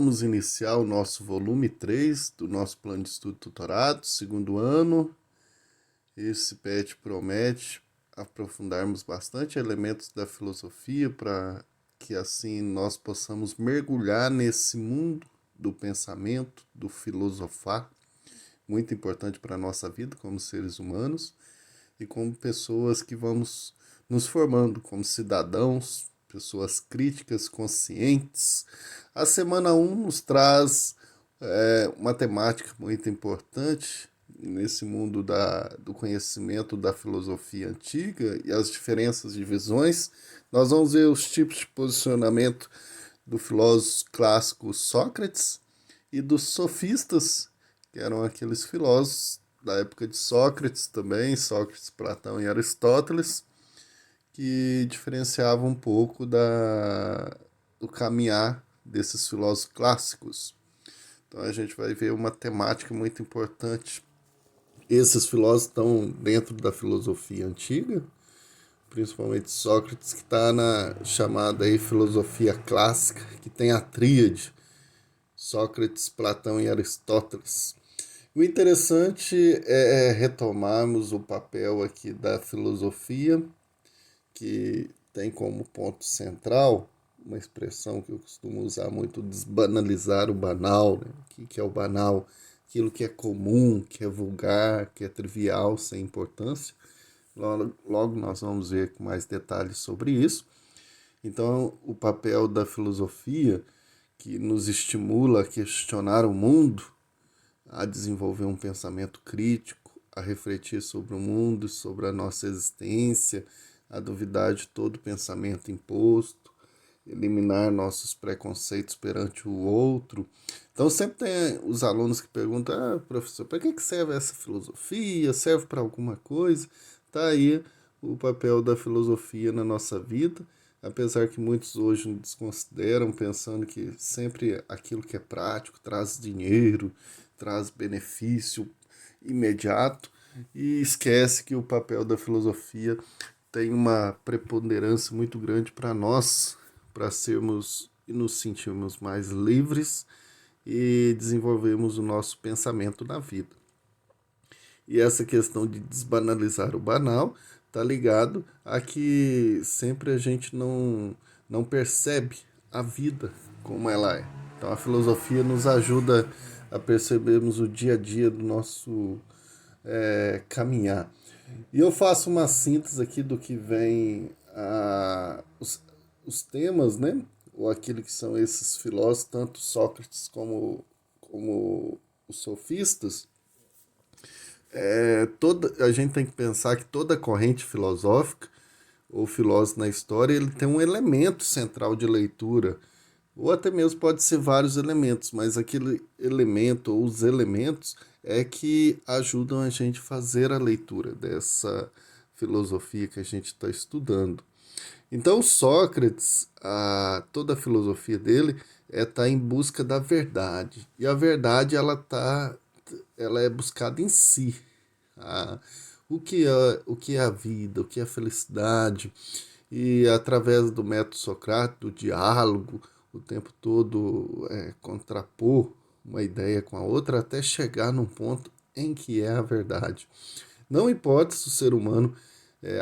vamos iniciar o nosso volume 3 do nosso plano de estudo tutorado, segundo ano. Esse PET promete aprofundarmos bastante elementos da filosofia para que assim nós possamos mergulhar nesse mundo do pensamento, do filosofar, muito importante para a nossa vida como seres humanos e como pessoas que vamos nos formando como cidadãos, pessoas críticas, conscientes. A semana 1 nos traz uma temática muito importante nesse mundo do conhecimento da filosofia antiga e as diferenças de visões. Nós vamos ver os tipos de posicionamento do filósofo clássico Sócrates e dos sofistas, que eram aqueles filósofos da época de Sócrates também, Sócrates, Platão e Aristóteles, que diferenciavam um pouco do caminhar desses filósofos clássicos. Então a gente vai ver uma temática muito importante. Esses filósofos estão dentro da filosofia antiga, principalmente Sócrates, que está na chamada aí filosofia clássica, que tem a tríade, Sócrates, Platão e Aristóteles. O interessante é retomarmos o papel aqui da filosofia, que tem como ponto central uma expressão que eu costumo usar muito, desbanalizar o banal. Né? O que é o banal? Aquilo que é comum, que é vulgar, que é trivial, sem importância. Logo nós vamos ver com mais detalhes sobre isso. Então, o papel da filosofia, que nos estimula a questionar o mundo, a desenvolver um pensamento crítico, a refletir sobre o mundo, sobre a nossa existência, a duvidar de todo pensamento imposto, eliminar nossos preconceitos perante o outro. Então sempre tem os alunos que perguntam, professor, para que serve essa filosofia? Serve para alguma coisa? Está aí o papel da filosofia na nossa vida, apesar que muitos hoje desconsideram, pensando que sempre aquilo que é prático traz dinheiro, traz benefício imediato, e esquece que o papel da filosofia tem uma preponderância muito grande para nós, para sermos e nos sentirmos mais livres e desenvolvermos o nosso pensamento na vida. E essa questão de desbanalizar o banal está ligado a que sempre a gente não percebe a vida como ela é. Então a filosofia nos ajuda a percebermos o dia a dia do nosso caminhar. E eu faço uma síntese aqui do que vem os temas, né? Ou aquilo que são esses filósofos, tanto Sócrates como os sofistas. A gente tem que pensar que toda corrente filosófica ou filósofo na história, ele tem um elemento central de leitura, ou até mesmo pode ser vários elementos, mas aquele elemento ou os elementos é que ajudam a gente a fazer a leitura dessa filosofia que a gente está estudando. Então Sócrates, toda a filosofia dele tá em busca da verdade, e a verdade ela é buscada em si. Ah, o que é a vida, o que é a felicidade, e através do método socrático, do diálogo, o tempo todo contrapor uma ideia com a outra até chegar num ponto em que é a verdade. Não importa se o ser humano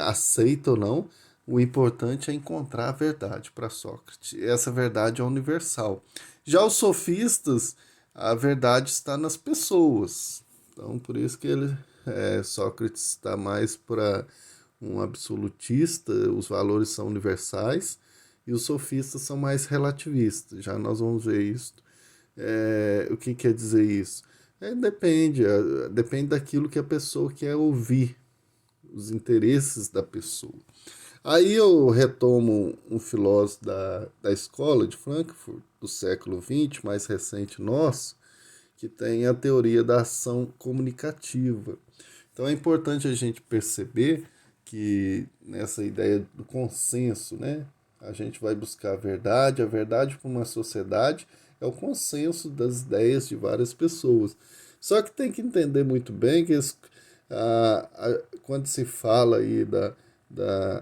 aceita ou não, o importante é encontrar a verdade para Sócrates. Essa verdade é universal. Já os sofistas, a verdade está nas pessoas. Então, por isso que Sócrates está mais para um absolutista, os valores são universais, e os sofistas são mais relativistas. Já nós vamos ver isso. O que quer dizer isso? Depende daquilo que a pessoa quer ouvir, os interesses da pessoa. Aí eu retomo um filósofo da escola de Frankfurt, do século XX, mais recente nosso, que tem a teoria da ação comunicativa. Então é importante a gente perceber que nessa ideia do consenso, né, a gente vai buscar a verdade para uma sociedade é o consenso das ideias de várias pessoas. Só que tem que entender muito bem que quando se fala aí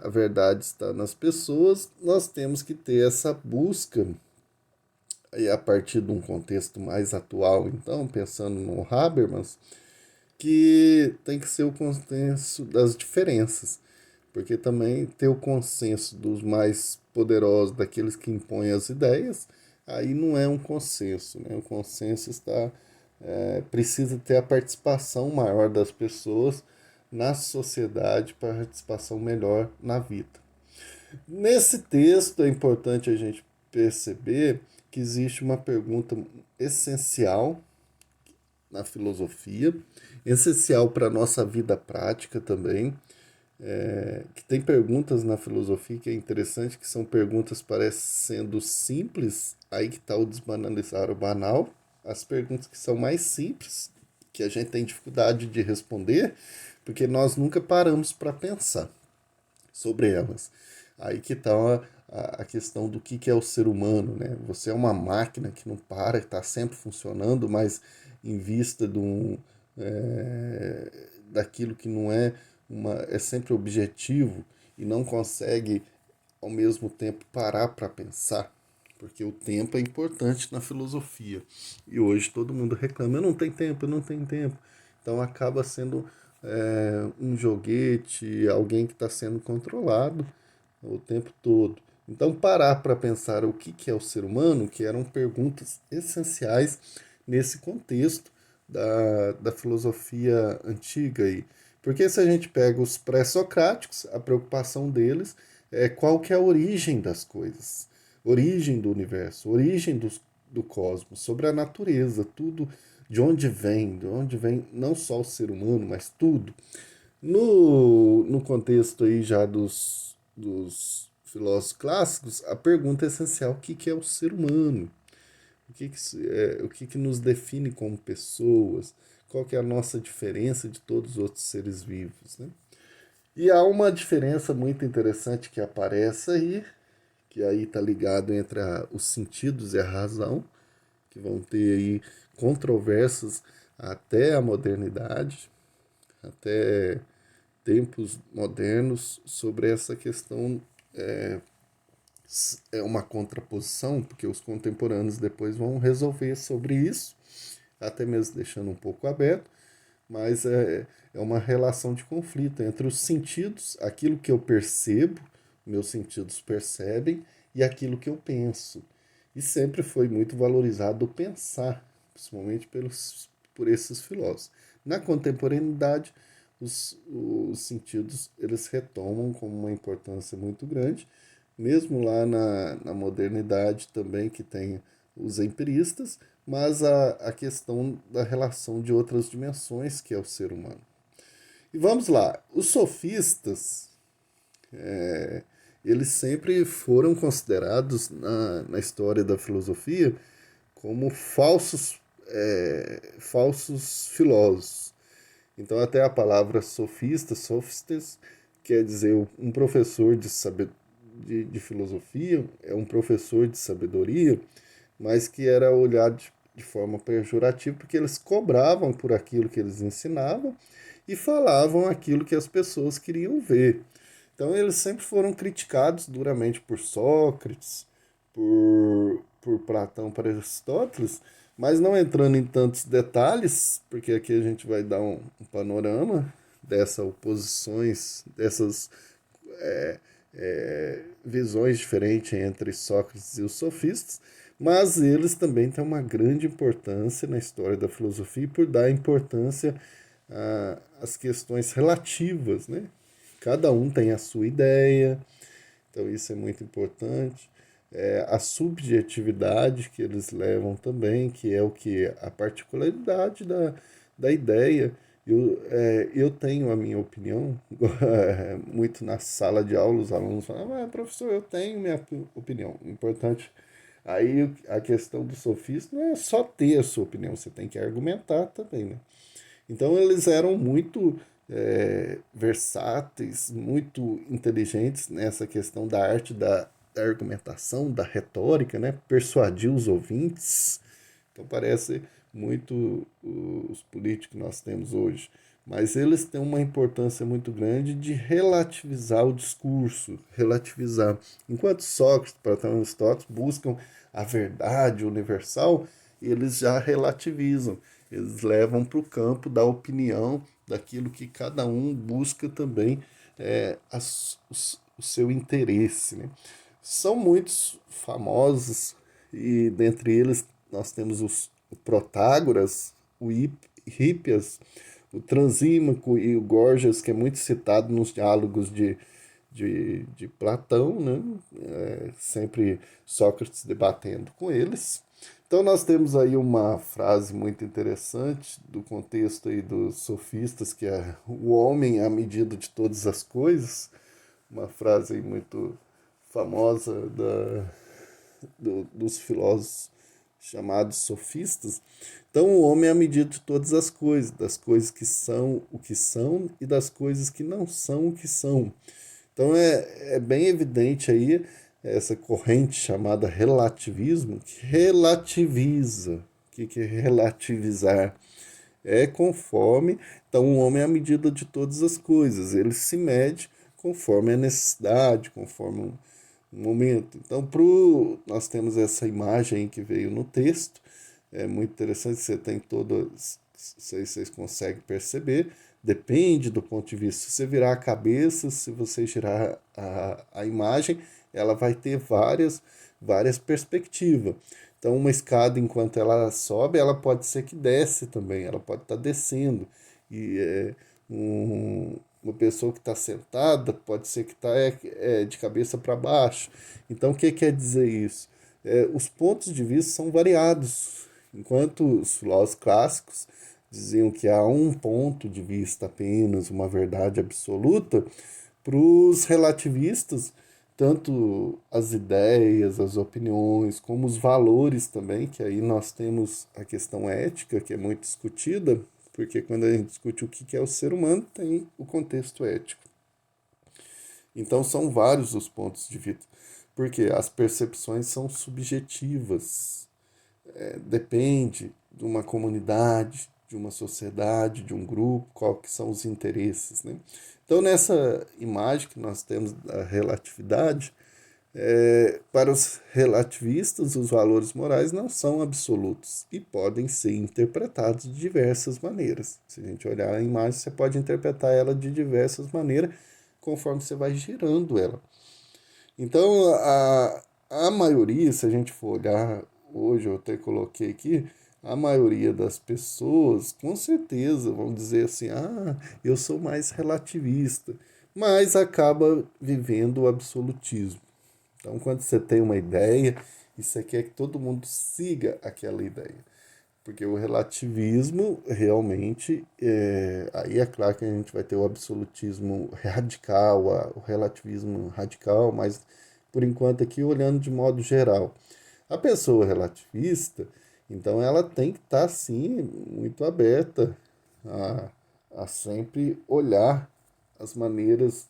a verdade está nas pessoas, nós temos que ter essa busca e a partir de um contexto mais atual, então, pensando no Habermas, que tem que ser o consenso das diferenças, porque também ter o consenso dos mais poderosos, daqueles que impõem as ideias, aí não é um consenso, né? O consenso precisa ter a participação maior das pessoas na sociedade para participação melhor na vida. Nesse texto é importante a gente perceber que existe uma pergunta essencial na filosofia, essencial para a nossa vida prática também, que tem perguntas na filosofia que é interessante, que são perguntas parecendo simples, aí que está o desbanalizar o banal, as perguntas que são mais simples, que a gente tem dificuldade de responder, porque nós nunca paramos para pensar sobre elas. Aí que está a questão do que é o ser humano, né? Você é uma máquina que não para, que está sempre funcionando, mas em vista daquilo que não é sempre objetivo e não consegue ao mesmo tempo parar para pensar, porque o tempo é importante na filosofia. E hoje todo mundo reclama, eu não tenho tempo, eu não tenho tempo. Então acaba sendo um joguete, alguém que está sendo controlado o tempo todo. Então parar para pensar o que é o ser humano, que eram perguntas essenciais nesse contexto da filosofia antiga aí. Porque se a gente pega os pré-socráticos, a preocupação deles é qual que é a origem das coisas, origem do universo, origem do cosmos, sobre a natureza, tudo de onde vem não só o ser humano, mas tudo. No contexto aí já dos filósofos clássicos, a pergunta é essencial, o que é o ser humano? O que nos define como pessoas? Qual que é a nossa diferença de todos os outros seres vivos, né? E há uma diferença muito interessante que aparece aí, que aí está ligado entre os sentidos e a razão, que vão ter aí controvérsias até a modernidade, até tempos modernos, sobre essa questão. É uma contraposição, porque os contemporâneos depois vão resolver sobre isso, até mesmo deixando um pouco aberto, mas é uma relação de conflito entre os sentidos, aquilo que eu percebo, meus sentidos percebem, e aquilo que eu penso. E sempre foi muito valorizado o pensar, principalmente por esses filósofos. Na contemporaneidade, os sentidos eles retomam com uma importância muito grande, mesmo lá na modernidade também, que tem os empiristas, mas a questão da relação de outras dimensões que é o ser humano. E vamos lá, os sofistas, eles sempre foram considerados na história da filosofia como falsos filósofos. Então até a palavra sofista, sophistes, quer dizer um professor de filosofia, é um professor de sabedoria, mas que era olhado de forma pejorativa, porque eles cobravam por aquilo que eles ensinavam e falavam aquilo que as pessoas queriam ver. Então eles sempre foram criticados duramente por Sócrates, por Platão, por Aristóteles, mas não entrando em tantos detalhes, porque aqui a gente vai dar um panorama dessas oposições, dessas visões diferentes entre Sócrates e os sofistas, mas eles também têm uma grande importância na história da filosofia por dar importância às questões relativas, né? Cada um tem a sua ideia, então isso é muito importante. A subjetividade que eles levam também, que é o que? A particularidade da ideia. Eu tenho a minha opinião, muito na sala de aula, os alunos falam, professor, eu tenho minha opinião. Importante. Aí a questão do sofista não é só ter a sua opinião, você tem que argumentar também, né? Então eles eram muito versáteis, muito inteligentes nessa questão da arte da argumentação, da retórica, né? Persuadir os ouvintes. Então parece muito os políticos que nós temos hoje. mas eles têm uma importância muito grande de relativizar o discurso, relativizar. Enquanto Sócrates, Platão e Aristóteles buscam a verdade universal, eles já relativizam, eles levam para o campo da opinião, daquilo que cada um busca também o seu interesse. Né? São muitos famosos, e dentre eles nós temos o Protágoras, o Hípias, o Transímaco e o Gorgias, que é muito citado nos diálogos de Platão, né? Sempre Sócrates debatendo com eles. Então nós temos aí uma frase muito interessante do contexto aí dos sofistas, que é o homem é a medida de todas as coisas, uma frase aí muito famosa dos filósofos chamados sofistas. Então, o homem é a medida de todas as coisas, das coisas que são o que são e das coisas que não são o que são. Então, é bem evidente aí essa corrente chamada relativismo, que relativiza. O que é relativizar? É conforme. Então, o homem é a medida de todas as coisas, ele se mede conforme a necessidade, conforme um momento. Então, nós temos essa imagem que veio no texto, é muito interessante, você tem todas, vocês conseguem perceber, depende do ponto de vista. Se você virar a cabeça, se você girar a imagem, ela vai ter várias perspectivas. Então, uma escada, enquanto ela sobe, ela pode ser que desce também, ela pode estar descendo. E uma pessoa que está sentada pode ser que está de cabeça para baixo. Então, o que quer dizer isso? Os pontos de vista são variados. Enquanto os filósofos clássicos diziam que há um ponto de vista apenas, uma verdade absoluta, para os relativistas, tanto as ideias, as opiniões, como os valores também, que aí nós temos a questão ética, que é muito discutida, porque quando a gente discute o que é o ser humano, tem o contexto ético. Então são vários os pontos de vista, porque as percepções são subjetivas, depende de uma comunidade, de uma sociedade, de um grupo, qual que são os interesses, né? Então, nessa imagem que nós temos da relatividade, para os relativistas, os valores morais não são absolutos e podem ser interpretados de diversas maneiras. Se a gente olhar a imagem, você pode interpretar ela de diversas maneiras, conforme você vai girando ela. Então, a maioria, se a gente for olhar hoje, eu até coloquei aqui, a maioria das pessoas, com certeza, vão dizer assim: eu sou mais relativista, mas acaba vivendo o absolutismo. Então, quando você tem uma ideia, e você quer que todo mundo siga aquela ideia. Porque o relativismo realmente, aí é claro que a gente vai ter o absolutismo radical, o relativismo radical, mas por enquanto aqui olhando de modo geral. A pessoa relativista, então ela tem que estar sim muito aberta a, a sempre olhar as maneiras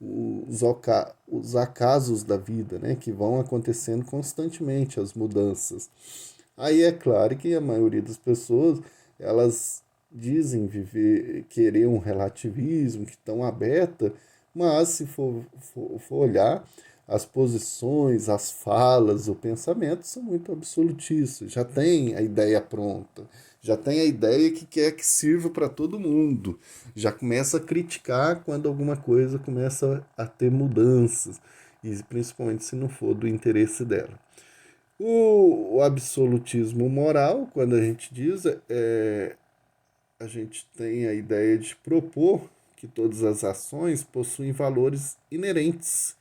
os acasos da vida, né, que vão acontecendo constantemente, as mudanças. Aí é claro que a maioria das pessoas, elas dizem querer um relativismo, que estão aberta, mas se for olhar, as posições, as falas, o pensamento são muito absolutistas. Já tem a ideia pronta, já tem a ideia que quer que sirva para todo mundo. Já começa a criticar quando alguma coisa começa a ter mudanças, e principalmente se não for do interesse dela. O absolutismo moral, quando a gente diz, a gente tem a ideia de propor que todas as ações possuem valores inerentes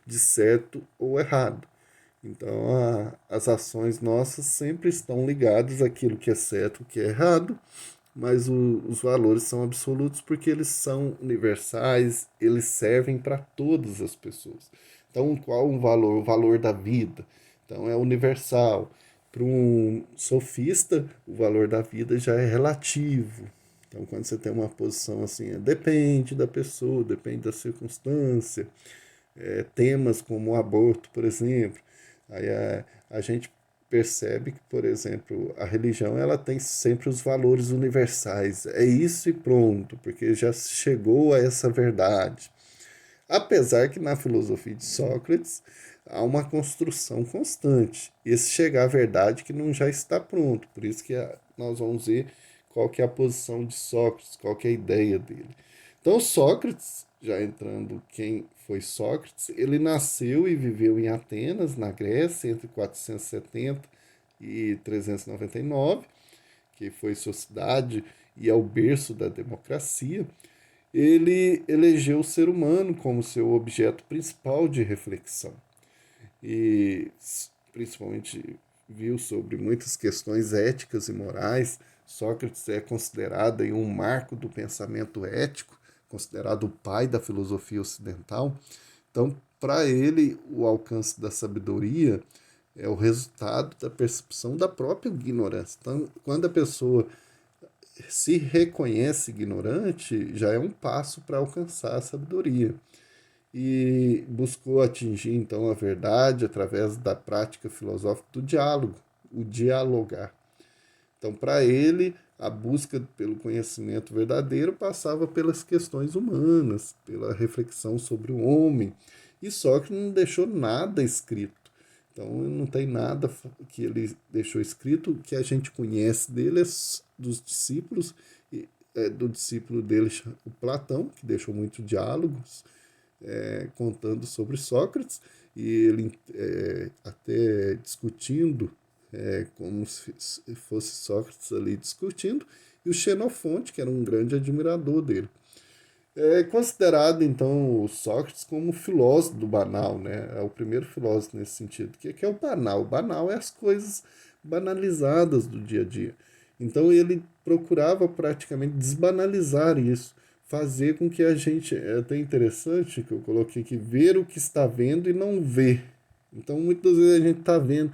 de certo ou errado. Então, as ações nossas sempre estão ligadas àquilo que é certo e o que é errado, mas os valores são absolutos porque eles são universais, eles servem para todas as pessoas. Então, qual o valor? O valor da vida. Então, é universal. Para um sofista, o valor da vida já é relativo. Então, quando você tem uma posição assim, depende da pessoa, depende da circunstância, temas como o aborto, por exemplo, aí a gente percebe que, por exemplo, a religião ela tem sempre os valores universais. É isso e pronto, porque já se chegou a essa verdade. Apesar que na filosofia de Sócrates há uma construção constante. Esse chegar à verdade que não já está pronto. Por isso que nós vamos ver qual que é a posição de Sócrates, qual que é a ideia dele. Então Sócrates, já entrando quem foi Sócrates, ele nasceu e viveu em Atenas, na Grécia, entre 470 e 399, que foi sua cidade e é o berço da democracia. Ele elegeu o ser humano como seu objeto principal de reflexão e principalmente viu sobre muitas questões éticas e morais. Sócrates é considerado aí um marco do pensamento ético, considerado o pai da filosofia ocidental. Então, para ele, o alcance da sabedoria é o resultado da percepção da própria ignorância. Então, quando a pessoa se reconhece ignorante, já é um passo para alcançar a sabedoria. E buscou atingir, então, a verdade através da prática filosófica do diálogo, o dialogar. Então, para ele, a busca pelo conhecimento verdadeiro passava pelas questões humanas, pela reflexão sobre o homem. E Sócrates não deixou nada escrito. Então, não tem nada que ele deixou escrito. O que a gente conhece dele é dos discípulos, do discípulo dele, o Platão, que deixou muitos diálogos, contando sobre Sócrates, e ele até discutindo, como se fosse Sócrates ali discutindo, e o Xenofonte, que era um grande admirador dele. É considerado, então, o Sócrates como o filósofo do banal, né? É o primeiro filósofo nesse sentido. O que é o banal? O banal é as coisas banalizadas do dia a dia. Então, ele procurava praticamente desbanalizar isso, fazer com que a gente, é até interessante que eu coloquei aqui, ver o que está vendo e não ver. Então, muitas vezes a gente está vendo,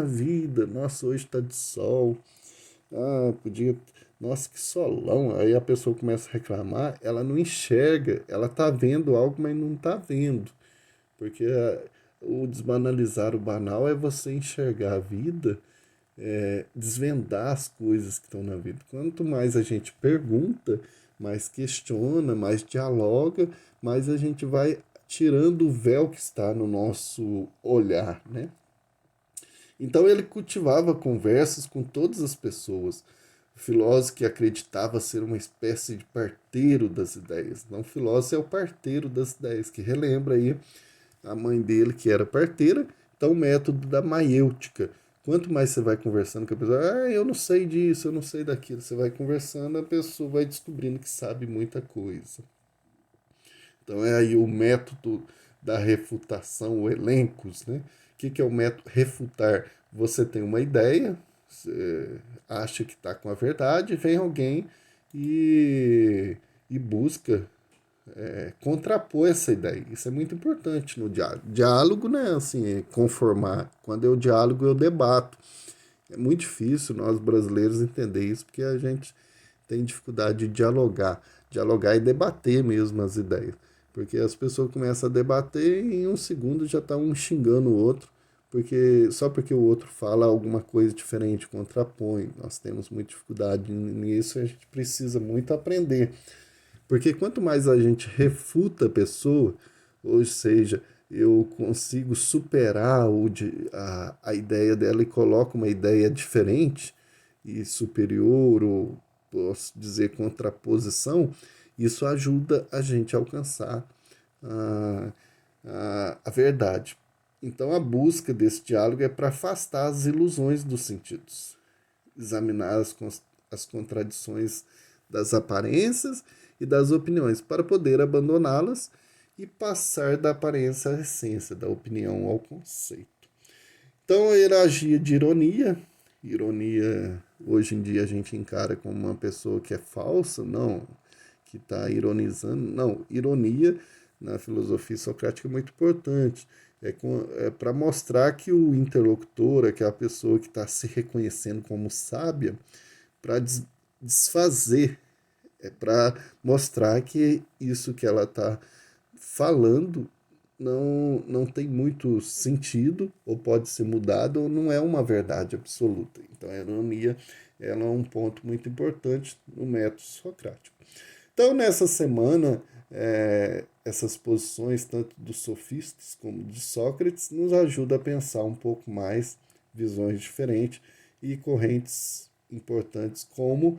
vida, nossa, hoje está de sol, podia. Nossa, que solão. Aí a pessoa começa a reclamar, ela não enxerga, ela tá vendo algo, mas não tá vendo. Porque o desbanalizar o banal é você enxergar a vida, desvendar as coisas que estão na vida. Quanto mais a gente pergunta, mais questiona, mais dialoga, mais a gente vai tirando o véu que está no nosso olhar, né? Então ele cultivava conversas com todas as pessoas. O filósofo que acreditava ser uma espécie de parteiro das ideias. Não, o filósofo é o parteiro das ideias, que relembra aí a mãe dele, que era parteira. Então, o método da maiêutica. Quanto mais você vai conversando com a pessoa, eu não sei disso, eu não sei daquilo. Você vai conversando, a pessoa vai descobrindo que sabe muita coisa. Então, é aí o método da refutação, o elencos, né? O que é o método refutar? Você tem uma ideia, você acha que está com a verdade, vem alguém e busca contrapor essa ideia. Isso é muito importante no diálogo. Diálogo não é assim, conformar. Quando eu diálogo, eu debato. É muito difícil nós brasileiros entender isso, porque a gente tem dificuldade de dialogar. Dialogar e debater mesmo as ideias. Porque as pessoas começam a debater e em um segundo já está um xingando o outro, porque só porque o outro fala alguma coisa diferente, contrapõe. Nós temos muita dificuldade nisso e a gente precisa muito aprender. Porque quanto mais a gente refuta a pessoa, ou seja, eu consigo superar a ideia dela e coloco uma ideia diferente e superior, ou posso dizer contraposição, isso ajuda a gente a alcançar a, a verdade. Então, a busca desse diálogo é para afastar as ilusões dos sentidos, examinar as contradições das aparências e das opiniões, para poder abandoná-las e passar da aparência à essência, da opinião ao conceito. Então, ele agia de ironia. Ironia, hoje em dia, a gente encara como uma pessoa que é falsa, não, que está ironizando. Não, ironia na filosofia socrática é muito importante. É para mostrar que o interlocutor, aquela pessoa que está se reconhecendo como sábia, para desfazer, para mostrar que isso que ela está falando não tem muito sentido, ou pode ser mudado, ou não é uma verdade absoluta. Então, a ironia ela é um ponto muito importante no método socrático. Então, nessa semana, essas posições, tanto dos sofistas como de Sócrates, nos ajudam a pensar um pouco mais, visões diferentes e correntes importantes, como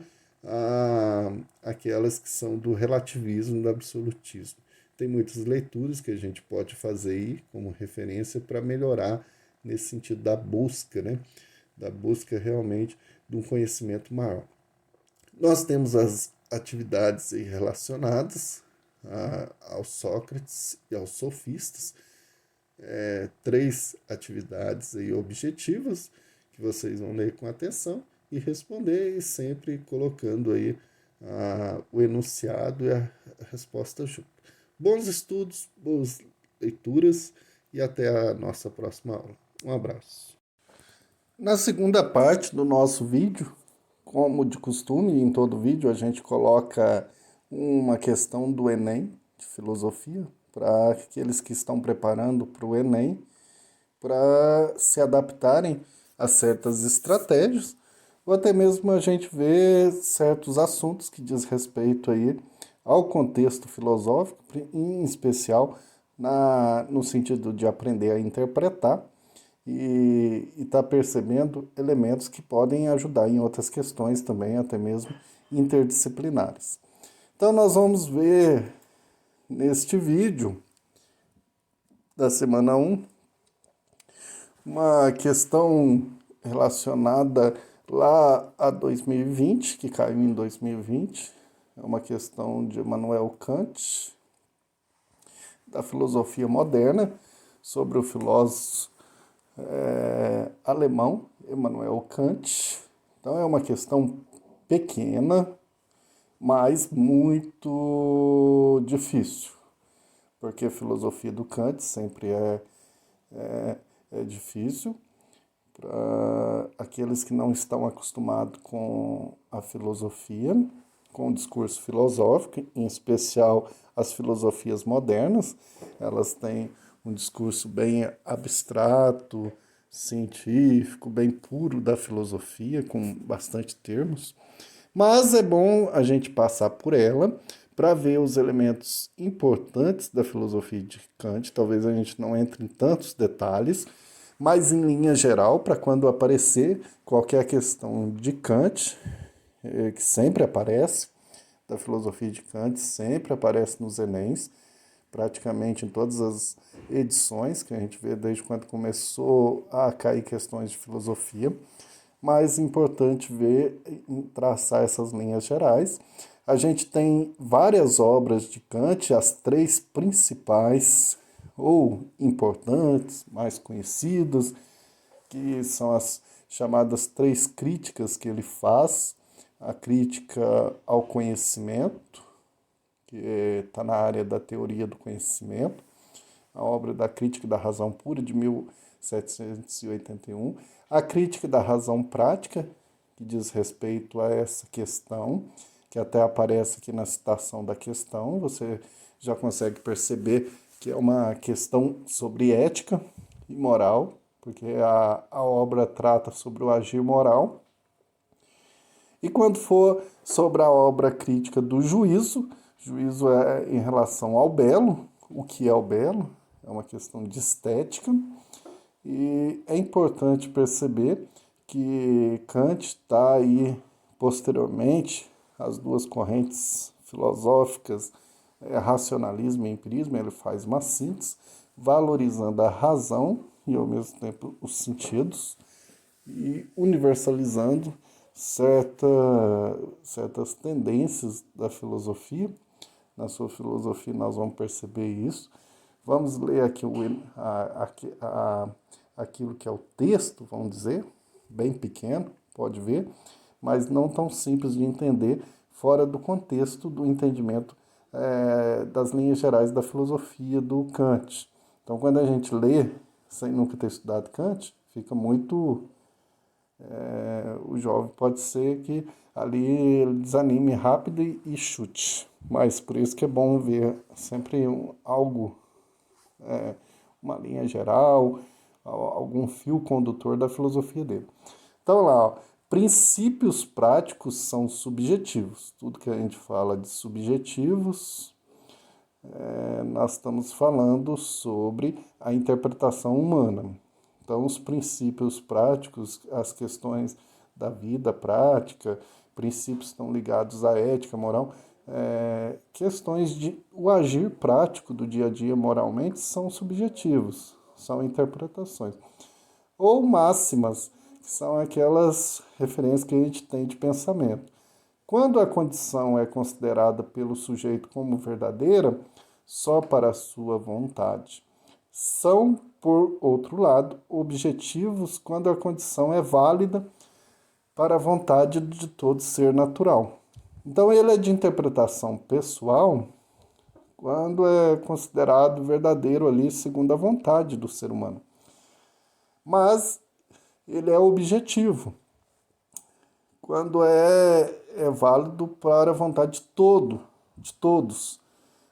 aquelas que são do relativismo e do absolutismo. Tem muitas leituras que a gente pode fazer aí como referência para melhorar nesse sentido da busca, né? Da busca realmente de um conhecimento maior. Nós temos as atividades aí relacionadas aos Sócrates e aos sofistas, três atividades aí objetivas que vocês vão ler com atenção e responder, e sempre colocando aí o enunciado e a resposta junto. Bons estudos, boas leituras e até a nossa próxima aula. Um abraço. Na segunda parte do nosso vídeo, como de costume, em todo vídeo a gente coloca uma questão do Enem, de filosofia, para aqueles que estão preparando para o Enem, para se adaptarem a certas estratégias, ou até mesmo a gente ver certos assuntos que diz respeito aí ao contexto filosófico, em especial no sentido de aprender a interpretar e está percebendo elementos que podem ajudar em outras questões também, até mesmo interdisciplinares. Então nós vamos ver neste vídeo da semana 1 uma questão relacionada lá a 2020, que caiu em 2020, é uma questão de Immanuel Kant, da filosofia moderna, sobre o filósofo alemão, Immanuel Kant. Então é uma questão pequena, mas muito difícil, porque a filosofia do Kant sempre é difícil para aqueles que não estão acostumados com a filosofia, com o discurso filosófico, em especial as filosofias modernas. Elas têm um discurso bem abstrato, científico, bem puro da filosofia, com bastante termos. Mas é bom a gente passar por ela para ver os elementos importantes da filosofia de Kant. Talvez a gente não entre em tantos detalhes, mas em linha geral, para quando aparecer qualquer questão de Kant, que sempre aparece, da filosofia de Kant, sempre aparece nos Enems, praticamente em todas as edições que a gente vê desde quando começou a cair questões de filosofia. Mas é importante ver e traçar essas linhas gerais. A gente tem várias obras de Kant, as três principais ou importantes, mais conhecidas, que são as chamadas três críticas que ele faz. A crítica ao conhecimento, que está na área da teoria do conhecimento, a obra da Crítica da Razão Pura, de 1781, a Crítica da Razão Prática, que diz respeito a essa questão, que até aparece aqui na citação da questão, você já consegue perceber que é uma questão sobre ética e moral, porque a obra trata sobre o agir moral. E quando for sobre a obra crítica do juízo, juízo é em relação ao belo, o que é o belo, é uma questão de estética, e é importante perceber que Kant está aí posteriormente, as duas correntes filosóficas, racionalismo e empirismo, ele faz uma síntese, valorizando a razão e ao mesmo tempo os sentidos, e universalizando certas tendências da filosofia. Na sua filosofia nós vamos perceber isso. Vamos ler aqui aquilo que é o texto, vamos dizer, bem pequeno, pode ver, mas não tão simples de entender, fora do contexto do entendimento das linhas gerais da filosofia do Kant. Então, quando a gente lê, sem nunca ter estudado Kant, fica muito... o jovem pode ser que ali ele desanime rápido e chute. Mas por isso que é bom ver sempre algo uma linha geral, algum fio condutor da filosofia dele. Então lá, ó, princípios práticos são subjetivos. Tudo que a gente fala de subjetivos, nós estamos falando sobre a interpretação humana. Então, os princípios práticos, as questões da vida prática, princípios estão ligados à ética, moral, questões de o agir prático do dia a dia moralmente são subjetivos, são interpretações. Ou máximas, que são aquelas referências que a gente tem de pensamento. Quando a condição é considerada pelo sujeito como verdadeira, só para a sua vontade. São, por outro lado, objetivos quando a condição é válida para a vontade de todo ser natural. Então, ele é de interpretação pessoal quando é considerado verdadeiro ali segundo a vontade do ser humano. Mas ele é objetivo quando é válido para a vontade de todos.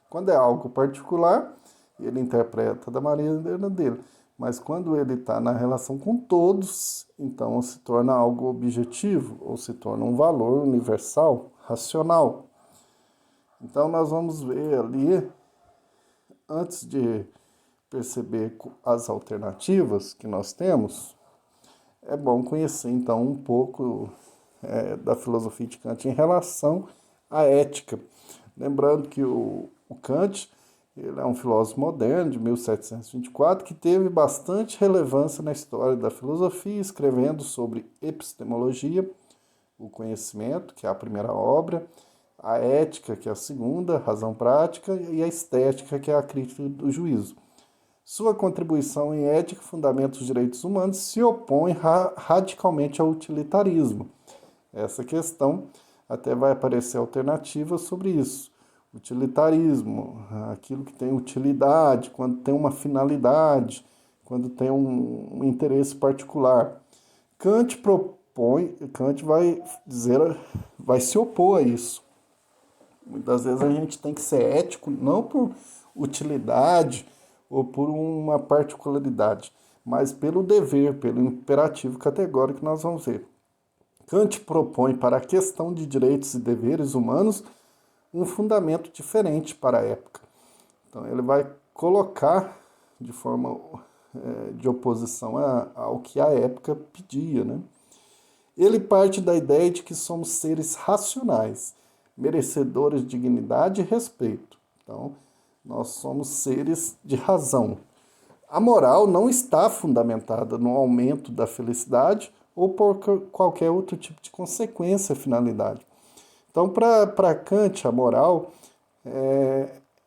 Quando é algo particular, ele interpreta da maneira dele. Mas quando ele está na relação com todos, então se torna algo objetivo, ou se torna um valor universal, racional. Então nós vamos ver ali, antes de perceber as alternativas que nós temos, é bom conhecer então um pouco da filosofia de Kant em relação à ética. Lembrando que o Kant, ele é um filósofo moderno, de 1724, que teve bastante relevância na história da filosofia, escrevendo sobre epistemologia, o conhecimento, que é a primeira obra, a ética, que é a segunda, razão prática, e a estética, que é a crítica do juízo. Sua contribuição em ética e fundamentos dos direitos humanos se opõe radicalmente ao utilitarismo. Essa questão até vai aparecer alternativa sobre isso. Utilitarismo, aquilo que tem utilidade, quando tem uma finalidade, quando tem um interesse particular. Kant vai se opor a isso. Muitas vezes a gente tem que ser ético, não por utilidade ou por uma particularidade, mas pelo dever, pelo imperativo categórico que nós vamos ver. Kant propõe para a questão de direitos e deveres humanos um fundamento diferente para a época. Então ele vai colocar de forma de oposição ao que a época pedia, né? Ele parte da ideia de que somos seres racionais, merecedores de dignidade e respeito. Então, nós somos seres de razão. A moral não está fundamentada no aumento da felicidade ou por qualquer outro tipo de consequência, finalidade. Então, para Kant, a moral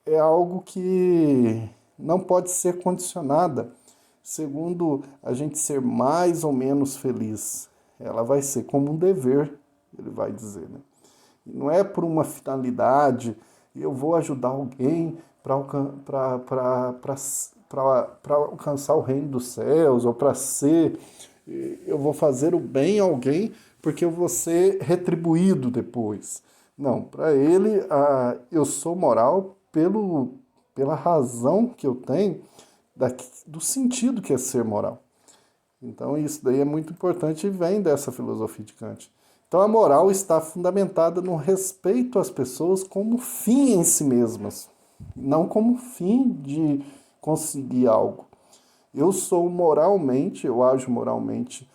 é algo que não pode ser condicionada segundo a gente ser mais ou menos feliz. Ela vai ser como um dever, ele vai dizer, né? Não é por uma finalidade, eu vou ajudar alguém para alcançar o reino dos céus, ou para ser, eu vou fazer o bem a alguém porque eu vou ser retribuído depois. Não, para ele, eu sou moral pela razão que eu tenho do sentido que é ser moral. Então isso daí é muito importante e vem dessa filosofia de Kant. Então a moral está fundamentada no respeito às pessoas como fim em si mesmas, não como fim de conseguir algo. Eu sou moralmente, eu ajo moralmente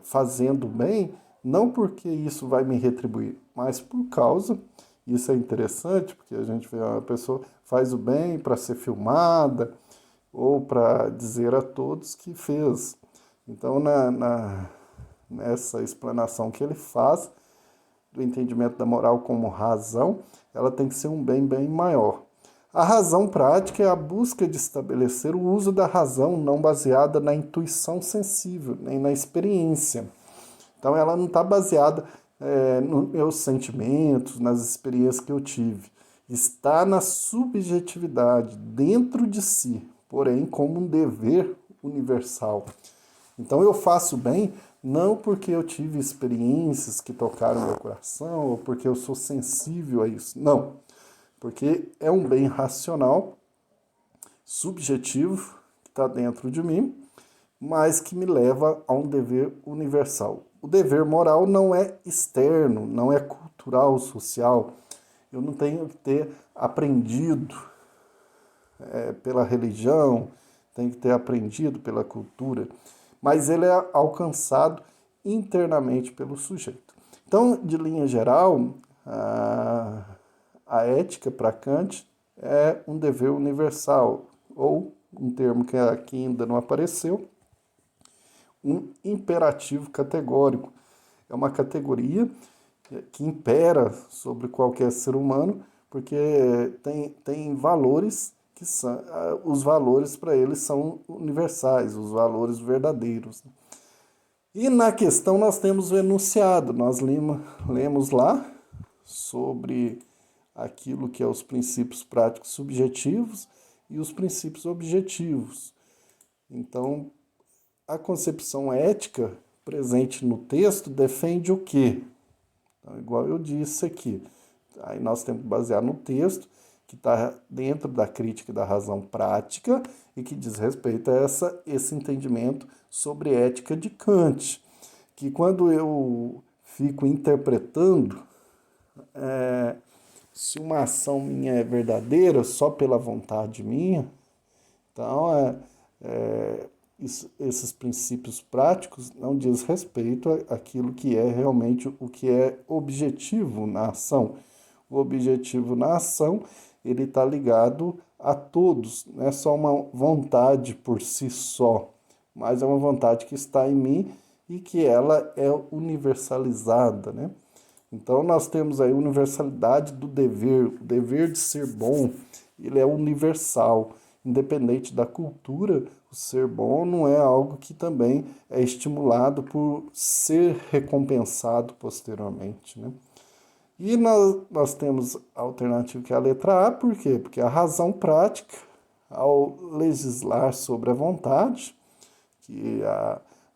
fazendo bem, não porque isso vai me retribuir, mas por causa, isso é interessante, porque a gente vê uma pessoa faz o bem para ser filmada, ou para dizer a todos que fez. Então, nessa explanação que ele faz do entendimento da moral como razão, ela tem que ser um bem maior. A razão prática é a busca de estabelecer o uso da razão não baseada na intuição sensível, nem na experiência. Então, ela não está baseada nos meus sentimentos, nas experiências que eu tive. Está na subjetividade, dentro de si, porém como um dever universal. Então eu faço bem não porque eu tive experiências que tocaram meu coração ou porque eu sou sensível a isso. Não, porque é um bem racional subjetivo que está dentro de mim, mas que me leva a um dever universal. O dever moral não é externo, não é cultural, social. Eu não tenho que ter aprendido pela religião, tenho que ter aprendido pela cultura, mas ele é alcançado internamente pelo sujeito. Então, de linha geral, a ética para Kant é um dever universal, ou um termo que aqui ainda não apareceu, um imperativo categórico. É uma categoria que impera sobre qualquer ser humano, porque tem valores que são, os valores para eles são universais, os valores verdadeiros. E na questão nós temos o enunciado, nós lemos lá sobre aquilo que é os princípios práticos subjetivos e os princípios objetivos. Então, a concepção ética presente no texto defende o quê? Então, igual eu disse aqui, aí nós temos que basear no texto que está dentro da crítica da razão prática e que diz respeito a esse entendimento sobre ética de Kant, que quando eu fico interpretando se uma ação minha é verdadeira só pela vontade minha, então esses princípios práticos não diz respeito àquilo que é realmente o que é objetivo na ação. O objetivo na ação, ele está ligado a todos, não é só uma vontade por si só, mas é uma vontade que está em mim e que ela é universalizada, né? Então nós temos aí a universalidade do dever, o dever de ser bom, ele é universal, independente da cultura, o ser bom não é algo que também é estimulado por ser recompensado posteriormente, né? E nós temos a alternativa que é a letra A, por quê? Porque a razão prática, ao legislar sobre a vontade, que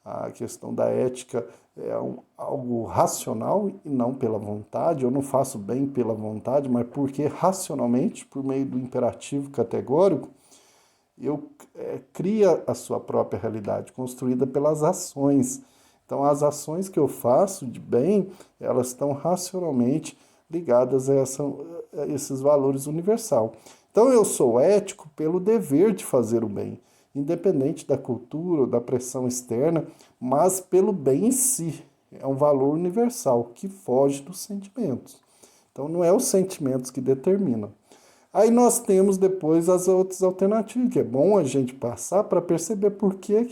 a questão da ética é algo racional e não pela vontade, eu não faço bem pela vontade, mas porque racionalmente, por meio do imperativo categórico, eu cria a sua própria realidade, construída pelas ações. Então, as ações que eu faço de bem, elas estão racionalmente ligadas a esses valores universal. Então, eu sou ético pelo dever de fazer o bem, independente da cultura ou da pressão externa, mas pelo bem em si. É um valor universal que foge dos sentimentos. Então, não é os sentimentos que determinam. Aí nós temos depois as outras alternativas, que é bom a gente passar para perceber por que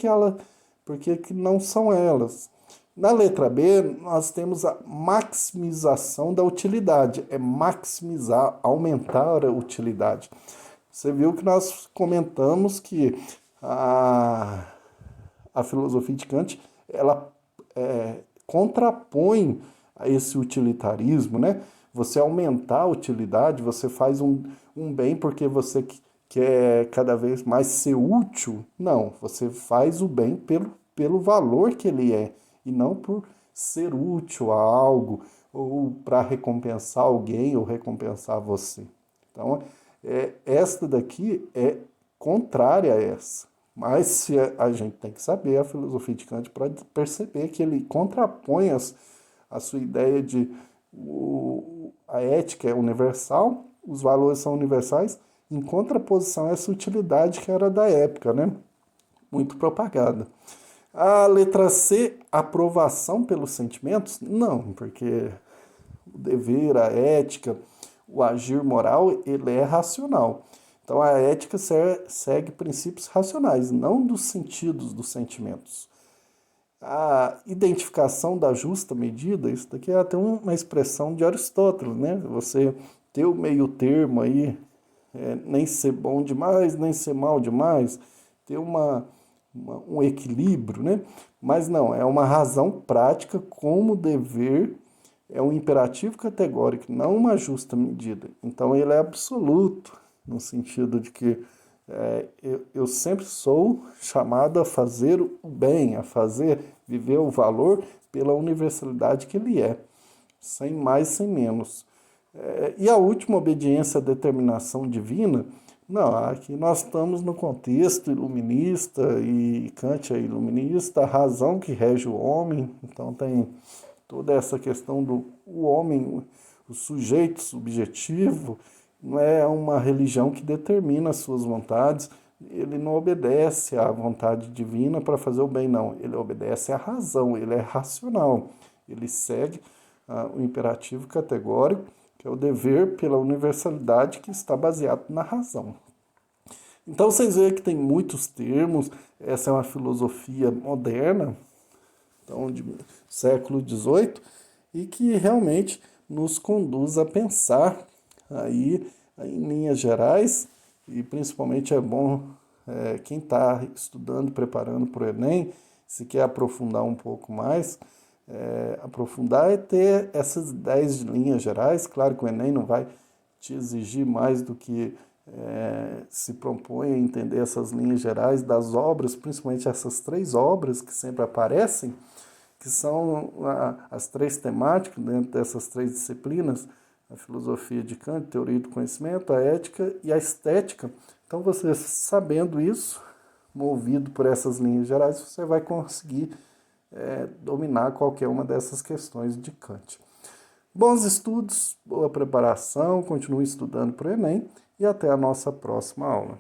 não são elas. Na letra B, nós temos a maximização da utilidade, é maximizar, aumentar a utilidade. Você viu que nós comentamos que a filosofia de Kant, ela contrapõe a esse utilitarismo, né? Você aumentar a utilidade, você faz um bem porque você quer cada vez mais ser útil. Não, você faz o bem pelo valor que ele é, e não por ser útil a algo, ou para recompensar alguém, ou recompensar você. Então, esta daqui é contrária a essa. Mas se a gente tem que saber a filosofia de Kant para perceber que ele contrapõe a sua ideia de a ética é universal, os valores são universais, em contraposição a essa utilidade que era da época, né? Muito propagada. A letra C, aprovação pelos sentimentos? Não, porque o dever, a ética, o agir moral, ele é racional. Então a ética segue princípios racionais, não dos sentidos dos sentimentos. A identificação da justa medida, isso daqui é até uma expressão de Aristóteles, né? Você ter o meio termo aí, nem ser bom demais, nem ser mal demais, ter um equilíbrio, né? Mas não, é uma razão prática como dever, é um imperativo categórico, não uma justa medida. Então ele é absoluto, no sentido de que eu sempre sou chamado a fazer o bem, a viver o valor pela universalidade que ele é, sem mais, sem menos. E a última, obediência à determinação divina, Não, aqui nós estamos no contexto iluminista e Kant é iluminista, a razão que rege o homem, então tem toda essa questão do o homem, o sujeito subjetivo, não é uma religião que determina as suas vontades, ele não obedece à vontade divina para fazer o bem, não, ele obedece à razão, ele é racional, ele segue o imperativo categórico, que é o dever pela universalidade que está baseado na razão. Então vocês veem que tem muitos termos, essa é uma filosofia moderna, então de século XVIII, e que realmente nos conduz a pensar aí em linhas gerais, e principalmente é bom quem está estudando, preparando para o Enem, se quer aprofundar um pouco mais, aprofundar é ter essas 10 linhas gerais. Claro que o Enem não vai te exigir mais do que se propõe a entender essas linhas gerais das obras, principalmente essas 3 obras que sempre aparecem, que são as 3 temáticas dentro dessas 3 disciplinas, a filosofia de Kant, a teoria do conhecimento, a ética e a estética. Então, você sabendo isso, movido por essas linhas gerais, você vai conseguir dominar qualquer uma dessas questões de Kant. Bons estudos, boa preparação, continue estudando para o Enem e até a nossa próxima aula.